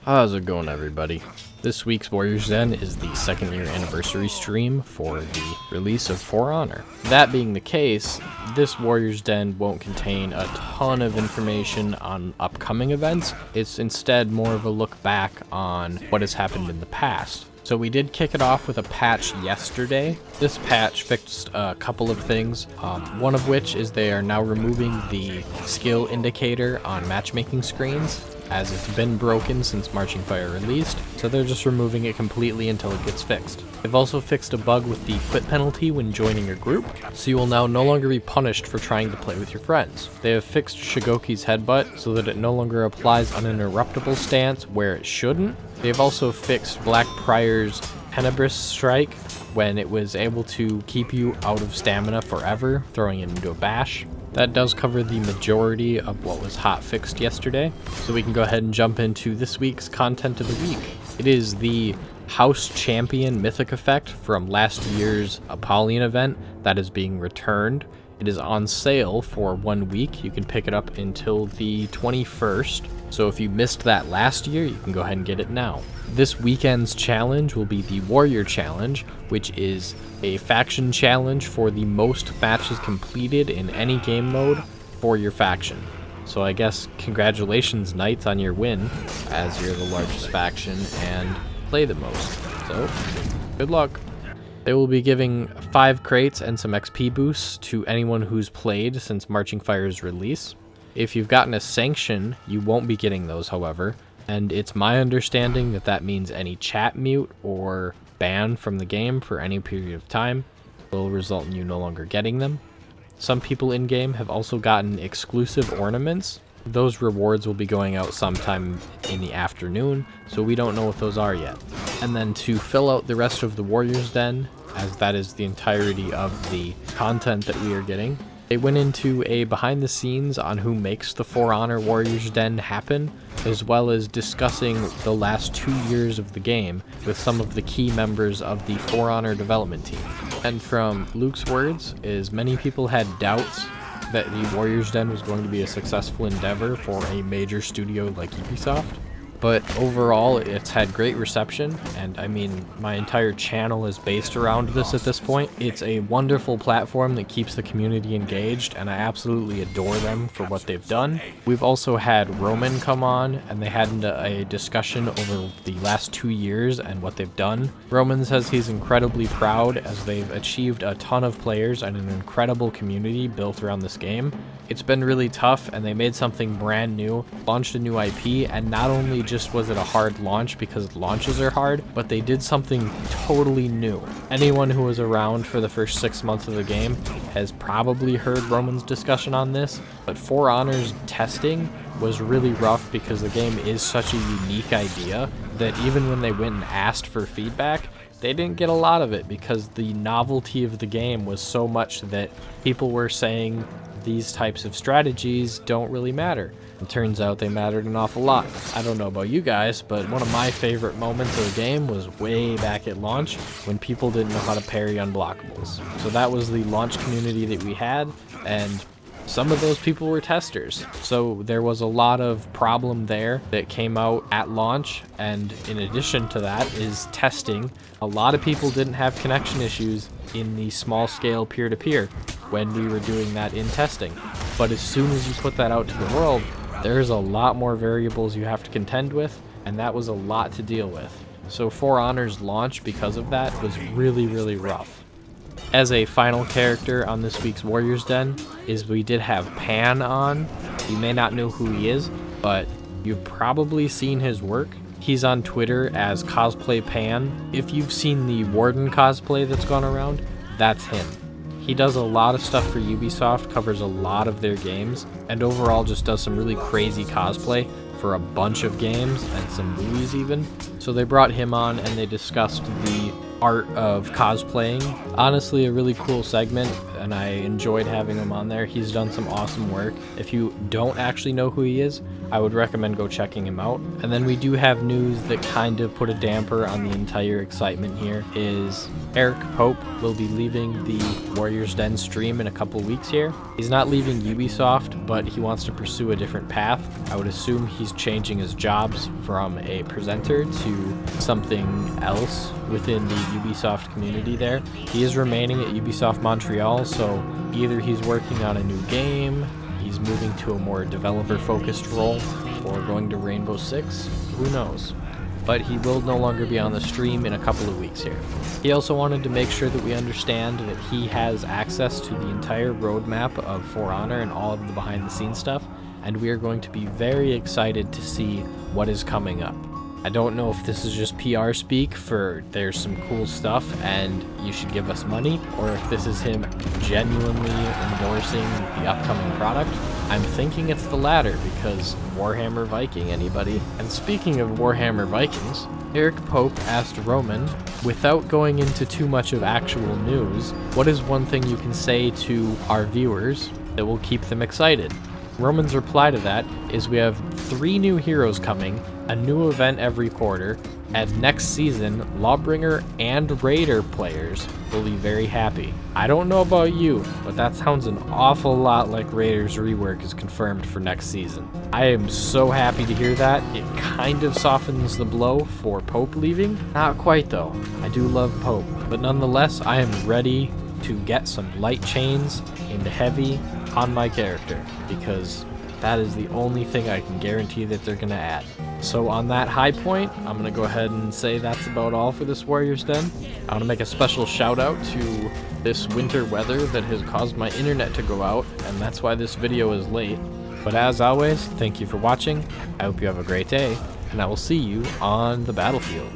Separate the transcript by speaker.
Speaker 1: How's it going, everybody? This week's Warriors Den is the 2nd year anniversary stream for the release of For Honor. That being the case, this Warriors Den won't contain a ton of information on upcoming events. It's instead more of a look back on what has happened in the past. So we did kick it off with a patch yesterday. This patch fixed a couple of things, one of which is they are now removing the skill indicator on matchmaking screens, as it's been broken since Marching Fire released, so they're just removing it completely until it gets fixed. They've also fixed a bug with the quit penalty when joining your group, so you will now no longer be punished for trying to play with your friends. They have fixed Shigoki's headbutt so that it no longer applies an uninterruptible stance where it shouldn't. They've also fixed Black Prior's Tenebris Strike when it was able to keep you out of stamina forever, throwing it into a bash. That does cover the majority of what was hotfixed yesterday, so we can go ahead and jump into this week's content of the week. It is the House Champion Mythic effect from last year's Apollyon event that is being returned. It is on sale for 1 week. You can pick it up until the 21st. So if you missed that last year, you can go ahead and get it now. This weekend's challenge will be the Warrior Challenge, which is a faction challenge for the most matches completed in any game mode for your faction. So I guess congratulations, Knights, on your win, as you're the largest faction and play the most. So good luck. They will be giving 5 crates and some XP boosts to anyone who's played since Marching Fire's release. If you've gotten a sanction, you won't be getting those, however, and it's my understanding that that means any chat mute or ban from the game for any period of time will result in you no longer getting them. Some people in-game have also gotten exclusive ornaments. Those rewards will be going out sometime in the afternoon, so we don't know what those are yet. And then to fill out the rest of the Warriors Den, as that is the entirety of the content that we are getting, they went into a behind the scenes on who makes the For Honor Warriors Den happen, as well as discussing the last 2 years of the game with some of the key members of the For Honor development team. And from Luke's words, is many people had doubts that the Warriors Den was going to be a successful endeavor for a major studio like Ubisoft. But overall, it's had great reception, and I mean, my entire channel is based around this at this point. It's a wonderful platform that keeps the community engaged, and I absolutely adore them for what they've done. We've also had Roman come on, and they had a discussion over the last 2 years and what they've done. Roman says he's incredibly proud as they've achieved a ton of players and an incredible community built around this game. It's been really tough, and they made something brand new, launched a new IP, and not only just was it a hard launch because launches are hard, but they did something totally new. Anyone who was around for the first 6 months of the game has probably heard Roman's discussion on this, but For Honor's testing was really rough because the game is such a unique idea that even when they went and asked for feedback, they didn't get a lot of it because the novelty of the game was so much that people were saying these types of strategies don't really matter. It turns out they mattered an awful lot. I don't know about you guys, but one of my favorite moments of the game was way back at launch when people didn't know how to parry unblockables. So that was the launch community that we had, and some of those people were testers. So there was a lot of problem there that came out at launch, and in addition to that is testing. A lot of people didn't have connection issues in the small scale peer-to-peer when we were doing that in testing. But as soon as you put that out to the world, there's a lot more variables you have to contend with, and that was a lot to deal with. So For Honor's launch, because of that, was really, really rough. As a final character on this week's Warriors Den is we did have Pan on. You may not know who he is, but you've probably seen his work. He's on Twitter as Cosplay Pan. If you've seen the Warden cosplay that's gone around, that's him. He does a lot of stuff for Ubisoft, covers a lot of their games, and overall just does some really crazy cosplay for a bunch of games and some movies even. So they brought him on and they discussed the art of cosplaying. Honestly, a really cool segment, and I enjoyed having him on there. He's done some awesome work. If you don't actually know who he is, I would recommend go checking him out. And then we do have news that kind of put a damper on the entire excitement here, is Eric Pope will be leaving the Warriors Den stream in a couple weeks here. He's not leaving Ubisoft, but he wants to pursue a different path. I would assume he's changing his jobs from a presenter to something else within the Ubisoft community there. He is remaining at Ubisoft Montreal, so either he's working on a new game, he's moving to a more developer-focused role, or going to Rainbow Six, who knows. But he will no longer be on the stream in a couple of weeks here. He also wanted to make sure that we understand that he has access to the entire roadmap of For Honor and all of the behind-the-scenes stuff, and we are going to be very excited to see what is coming up. I don't know if this is just PR speak for there's some cool stuff and you should give us money, or if this is him genuinely endorsing the upcoming product. I'm thinking it's the latter, because Warhammer Viking, anybody? And speaking of Warhammer Vikings, Eric Pope asked Roman, without going into too much of actual news, what is one thing you can say to our viewers that will keep them excited? Roman's reply to that is we have 3 new heroes coming, a new event every quarter, and next season, Lawbringer and Raider players will be very happy. I don't know about you, but that sounds an awful lot like Raiders Rework is confirmed for next season. I am so happy to hear that. It kind of softens the blow for Pope leaving. Not quite though. I do love Pope, but nonetheless, I am ready to get some light chains into heavy on my character, because that is the only thing I can guarantee that they're going to add. So on that high point, I'm going to go ahead and say that's about all for this Warriors Den. I want to make a special shout out to this winter weather that has caused my internet to go out, and that's why this video is late. But as always, thank you for watching. I hope you have a great day, and I will see you on the battlefield.